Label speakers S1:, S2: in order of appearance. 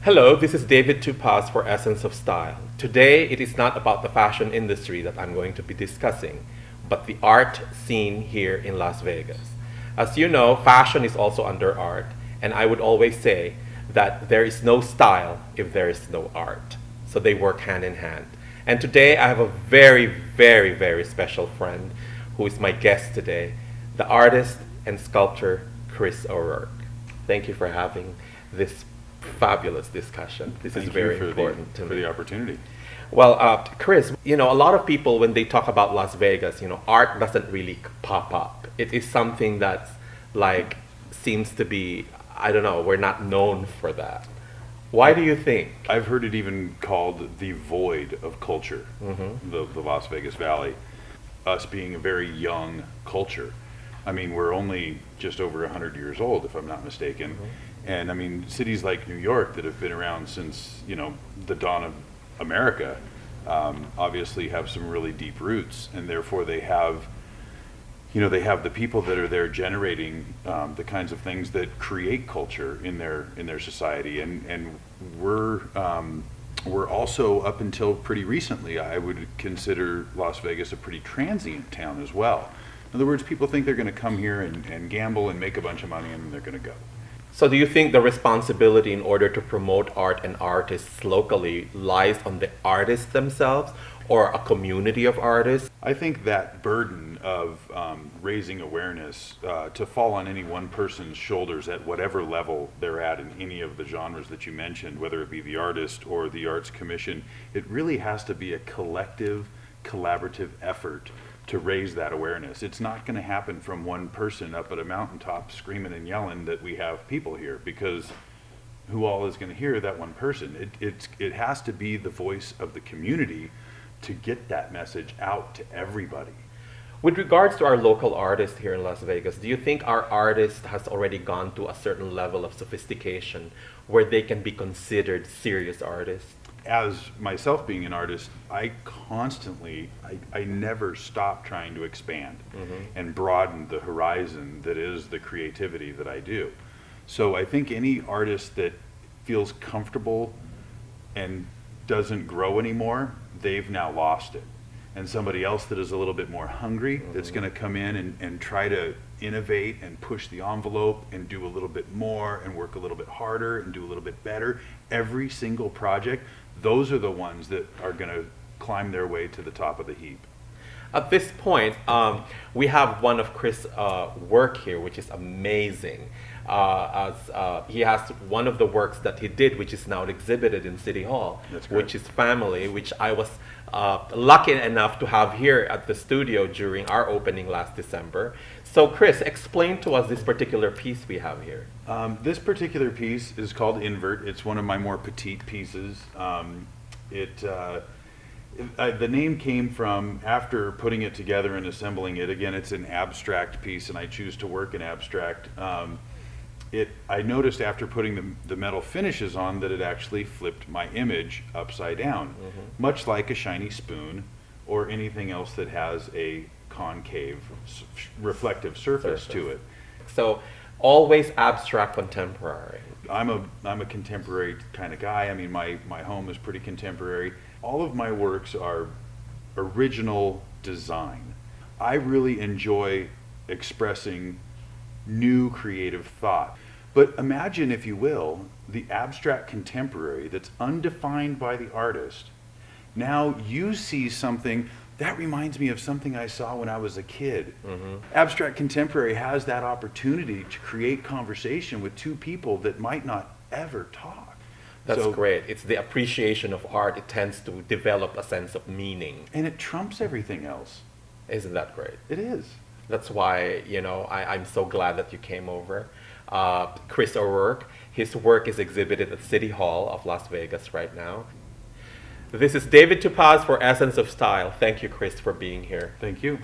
S1: Hello, this is David Tupaz for Essence of Style. Today, it is not about the fashion industry that I'm going to be discussing, but the art scene here in Las Vegas. As you know, fashion is also under art, and I would always say that there is no style if there is no art. So they work hand in hand. And today, I have a very, very, very special friend who is my guest today, the artist and sculptor, Chris O'Rourke. Thank you for having this fabulous discussion. This is very important to me.
S2: For the opportunity.
S1: Well, Chris, a lot of people, when they talk about Las Vegas, art doesn't really pop up. It is something that's seems to be, I don't know, we're not known for that. Why do you think?
S2: I've heard it even called the void of culture, the Las Vegas Valley, us being a very young culture. I mean, we're only just over 100 years old, if I'm not mistaken. And I mean, cities like New York that have been around since, the dawn of America, obviously have some really deep roots, and therefore they have, they have the people that are there generating the kinds of things that create culture in their society, and we're also, up until pretty recently, I would consider Las Vegas a pretty transient town as well. In other words, people think they're going to come here and gamble and make a bunch of money, and then they're going to go.
S1: So do you think the responsibility in order to promote art and artists locally lies on the artists themselves or a community of artists?
S2: I think that burden of raising awareness to fall on any one person's shoulders at whatever level they're at in any of the genres that you mentioned, whether it be the artist or the Arts Commission, it really has to be a collective, collaborative effort to raise that awareness. It's not going to happen from one person up at a mountaintop screaming and yelling that we have people here, because who all is going to hear that one person? It has to be the voice of the community to get that message out to everybody.
S1: With regards to our local artists here in Las Vegas, do you think our artist has already gone to a certain level of sophistication where they can be considered serious artists?
S2: As myself being an artist, I constantly, I never stop trying to expand and broaden the horizon that is the creativity that I do. So I think any artist that feels comfortable and doesn't grow anymore, they've now lost it. And somebody else that is a little bit more hungry, that's going to come in and try to innovate and push the envelope and do a little bit more and work a little bit harder and do a little bit better. Every single project, those are the ones that are going to climb their way to the top of the heap.
S1: At this point, we have one of Chris' work here, which is amazing. He has one of the works that he did, which is now exhibited in City Hall, which is Family, which I was lucky enough to have here at the studio during our opening last December. So Chris, explain to us this particular piece we have here.
S2: This particular piece is called Invert. It's one of my more petite pieces. The name came from, after putting it together and assembling it, again, it's an abstract piece, and I choose to work in abstract. I noticed after putting the metal finishes on that it actually flipped my image upside down, much like a shiny spoon or anything else that has a concave reflective surface to it.
S1: So always abstract contemporary.
S2: I'm a contemporary kind of guy. I mean, my home is pretty contemporary. All of my works are original design. I really enjoy expressing new creative thought. But imagine, if you will, the abstract contemporary that's undefined by the artist. Now you see something that reminds me of something I saw when I was a kid. Abstract contemporary has that opportunity to create conversation with two people that might not ever talk.
S1: That's great. It's the appreciation of art. It tends to develop a sense of meaning.
S2: And it trumps everything else.
S1: Isn't that great?
S2: It is.
S1: That's why, I'm so glad that you came over. Chris O'Rourke, his work is exhibited at City Hall of Las Vegas right now. This is David Tupaz for Essence of Style. Thank you, Chris, for being here.
S2: Thank you.